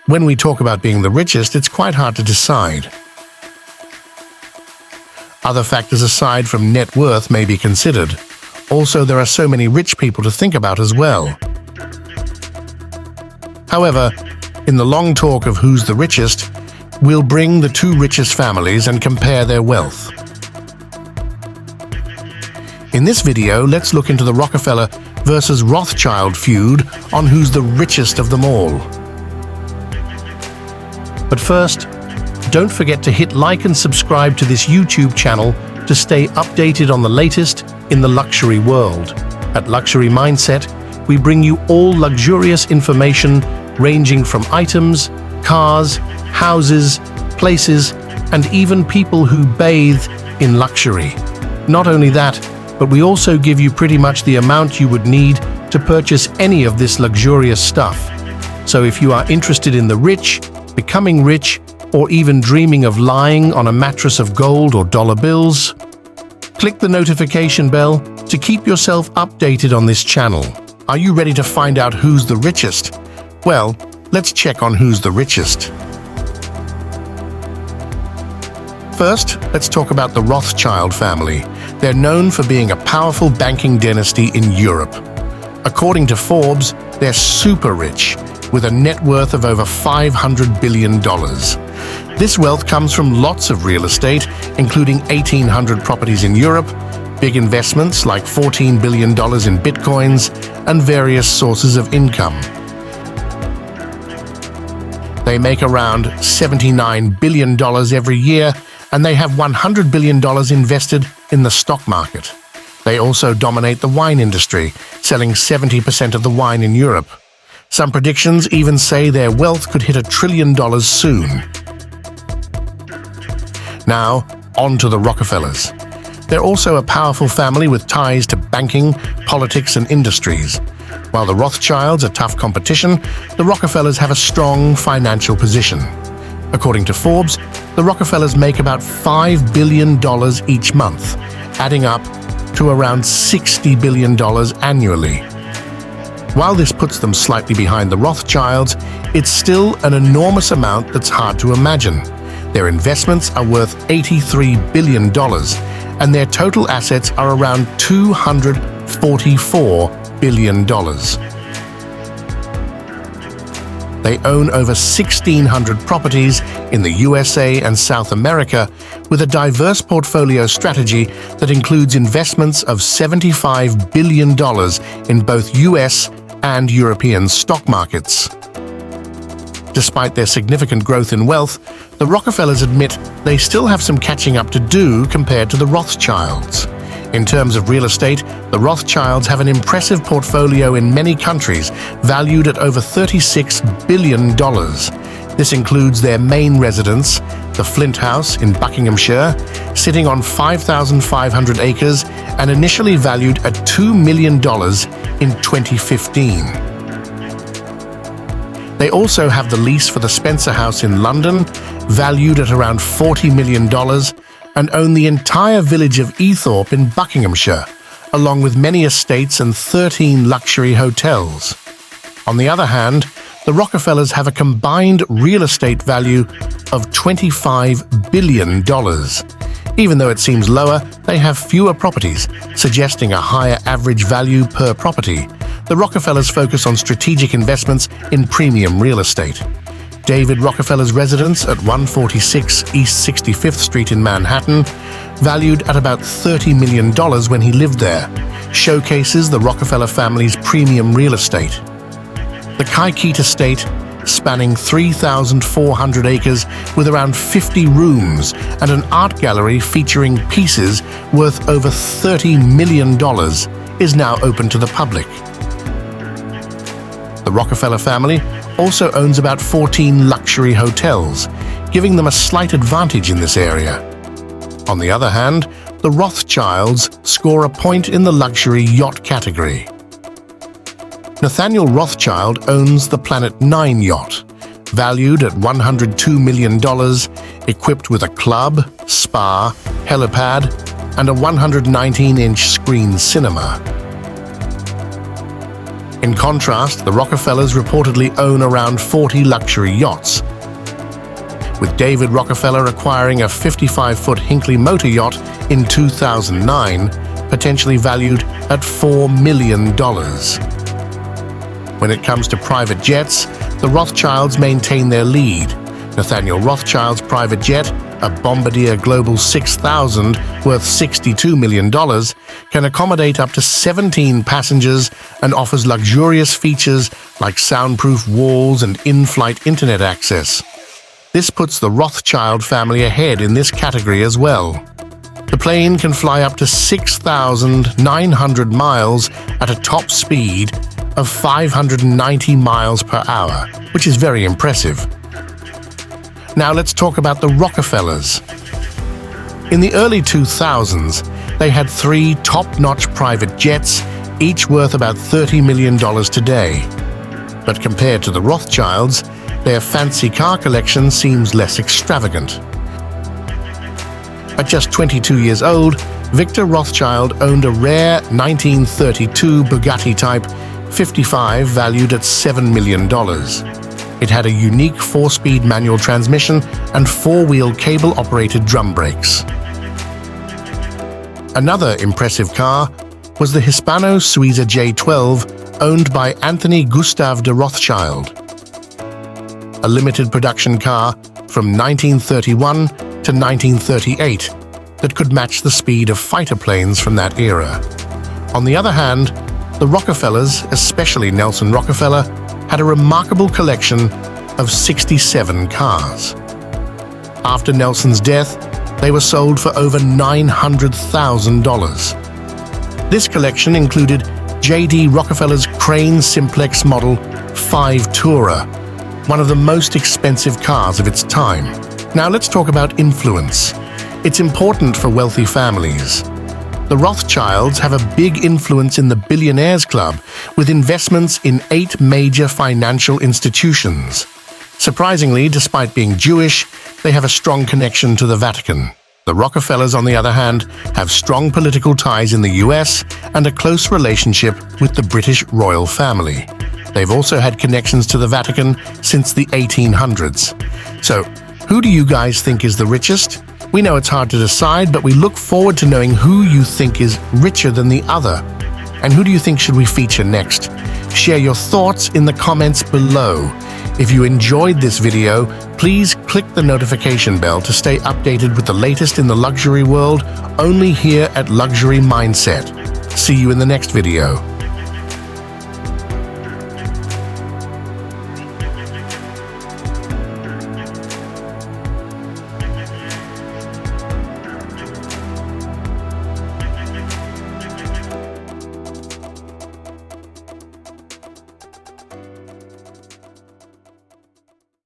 When we talk about being the richest, it's quite hard to decide. Other factors aside from net worth may be considered. Also, there are so many rich people to think about as well. However, in the long talk of who's the richest, we'll bring the two richest families and compare their wealth. In this video, let's look into the Rockefeller versus Rothschild feud on who's the richest of them all. But first, don't forget to hit like and subscribe to this YouTube channel to stay updated on the latest in the luxury world. At Luxury Mindset, we bring you all luxurious information ranging from items, cars, houses, places, and even people who bathe in luxury. Not only that, but we also give you pretty much the amount you would need to purchase any of this luxurious stuff. So if you are interested in the rich, becoming rich, or even dreaming of lying on a mattress of gold or dollar bills, click the notification bell to keep yourself updated on this channel. Are you ready to find out who's the richest? Well, let's check on who's the richest. First, let's talk about the Rothschild family. They're known for being a powerful banking dynasty in Europe. According to Forbes, they're super rich, with a net worth of over $500 billion. This wealth comes from lots of real estate, including 1,800 properties in Europe, big investments like $14 billion in bitcoins, and various sources of income. They make around $79 billion every year, and they have $100 billion invested in the stock market. They also dominate the wine industry, selling 70% of the wine in Europe. Some predictions even say their wealth could hit $1 trillion soon. Now, on to the Rockefellers. They're also a powerful family with ties to banking, politics, and industries. While the Rothschilds are tough competition, the Rockefellers have a strong financial position. According to Forbes, the Rockefellers make about $5 billion each month, adding up to around $60 billion annually. While this puts them slightly behind the Rothschilds, it's still an enormous amount that's hard to imagine. Their investments are worth $83 billion, and their total assets are around $244 billion. They own over 1,600 properties in the USA and South America, with a diverse portfolio strategy that includes investments of $75 billion in both US and European stock markets. Despite their significant growth in wealth, the Rockefellers admit they still have some catching up to do compared to the Rothschilds. In terms of real estate, the Rothschilds have an impressive portfolio in many countries, valued at over $36 billion. This includes their main residence, the Flint House in Buckinghamshire, sitting on 5,500 acres and initially valued at $2 million in 2015. They also have the lease for the Spencer House in London, valued at around $40 million, and own the entire village of Ethorpe in Buckinghamshire, along with many estates and 13 luxury hotels. On the other hand, the Rockefellers have a combined real estate value of $25 billion. Even though it seems lower, they have fewer properties, suggesting a higher average value per property. The Rockefellers focus on strategic investments in premium real estate. David Rockefeller's residence at 146 East 65th Street in Manhattan, valued at about $30 million when he lived there, showcases the Rockefeller family's premium real estate. The Kaiket estate, spanning 3,400 acres with around 50 rooms and an art gallery featuring pieces worth over $30 million, is now open to the public. The Rockefeller family also owns about 14 luxury hotels, giving them a slight advantage in this area. On the other hand, the Rothschilds score a point in the luxury yacht category. Nathaniel Rothschild owns the Planet 9 yacht, valued at $102 million, equipped with a club, spa, helipad, and a 119-inch screen cinema. In contrast, the Rockefellers reportedly own around 40 luxury yachts, with David Rockefeller acquiring a 55-foot Hinckley motor yacht in 2009, potentially valued at $4 million. When it comes to private jets, the Rothschilds maintain their lead. Nathaniel Rothschild's private jet, a Bombardier Global 6000 worth $62 million, can accommodate up to 17 passengers and offers luxurious features like soundproof walls and in-flight internet access. This puts the Rothschild family ahead in this category as well. The plane can fly up to 6,900 miles at a top speed of 590 miles per hour, which is very impressive. Now let's talk about the Rockefellers. In the early 2000s, they had 3 top-notch private jets, each worth about $30 million today. But compared to the Rothschilds, their fancy car collection seems less extravagant. At just 22 years old, Victor Rothschild owned a rare 1932 Bugatti Type 55 valued at $7 million. It had a unique 4-speed manual transmission and 4-wheel cable-operated drum brakes. Another impressive car was the Hispano-Suiza J12, owned by Anthony Gustave de Rothschild, a limited production car from 1931 to 1938 that could match the speed of fighter planes from that era. On the other hand, the Rockefellers, especially Nelson Rockefeller, had a remarkable collection of 67 cars. After Nelson's death, they were sold for over $900,000. This collection included J.D. Rockefeller's Crane Simplex Model 5 Tourer, one of the most expensive cars of its time. Now let's talk about influence. It's important for wealthy families. The Rothschilds have a big influence in the Billionaires Club, with investments in 8 major financial institutions. Surprisingly, despite being Jewish, they have a strong connection to the Vatican. The Rockefellers, on the other hand, have strong political ties in the US and a close relationship with the British royal family. They've also had connections to the Vatican since the 1800s. So, who do you guys think is the richest? We know it's hard to decide, but we look forward to knowing who you think is richer than the other. And who do you think should we feature next? Share your thoughts in the comments below. If you enjoyed this video, please click the notification bell to stay updated with the latest in the luxury world, only here at Luxury Mindset. See you in the next video.